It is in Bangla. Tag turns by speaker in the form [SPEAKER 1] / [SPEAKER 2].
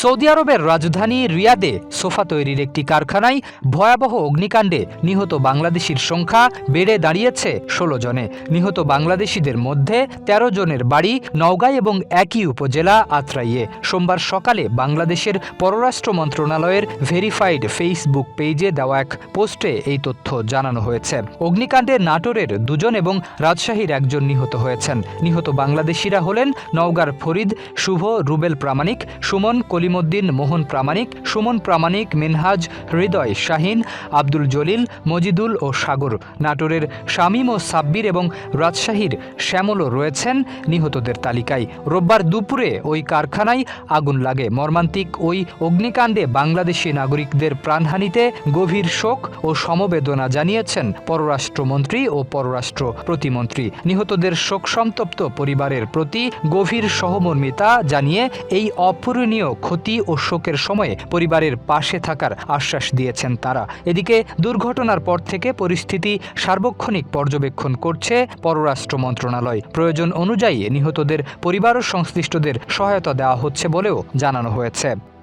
[SPEAKER 1] সৌদি আরবের রাজধানী রিয়াদে সোফা তৈরির একটি কারখানায় ভয়াবহ অগ্নিকাণ্ডে নিহত বাংলাদেশির সংখ্যা বেড়ে দাঁড়িয়েছে ১৬ জনে। নিহত বাংলাদেশিদের মধ্যে ১৩ জনের বাড়ি নওগাঁ এবং একই উপজেলা আত্রাইয়ে। সোমবার সকালে বাংলাদেশের পররাষ্ট্র মন্ত্রণালয়ের ভেরিফাইড ফেসবুক পেজে দেওয়া এক পোস্টে এই তথ্য জানানো হয়েছে। অগ্নিকাণ্ডে নাটোরের ২ জন এবং রাজশাহীর ১ জন নিহত হয়েছেন। নিহত বাংলাদেশিরা হলেন নওগাঁর ফরিদ, শুভ, রুবেল প্রামাণিক, সুমন, কলিমুদ্দিন, মোহন প্রামাণিক, সুমন প্রামাণিক, মিনহাজ, হৃদয়, শাহিন, আব্দুল জলিল, মজিদুল ও সাগর। নাটোরের শামীম ও সাব্বির এবং রাজশাহীর শ্যামলও রয়েছেন নিহতদের তালিকায়। রোববার দুপুরে ওই কারখানায় আগুন লাগে। মর্মান্তিক ওই অগ্নিকাণ্ডে বাংলাদেশি নাগরিকদের প্রাণহানিতে গভীর শোক ও সমবেদনা জানিয়েছেন পররাষ্ট্রমন্ত্রী ও পররাষ্ট্র প্রতিমন্ত্রী। নিহতদের শোকসন্তপ্ত পরিবারের প্রতি গভীর সহমর্মিতা জানিয়ে এই অপূরণীয় ক্ষতি ও শোকের সময়ে পরিবারের পাশে থাকার আশ্বাস দিয়েছেন তারা। এদিকে দুর্ঘটনার পর থেকে পরিস্থিতি সার্বক্ষণিক পর্যবেক্ষণ করছে পররাষ্ট্র মন্ত্রণালয়। প্রয়োজন অনুযায়ী নিহতদের পরিবার ও সংশ্লিষ্টদের সহায়তা দেওয়া হচ্ছে বলেও জানানো হয়েছে।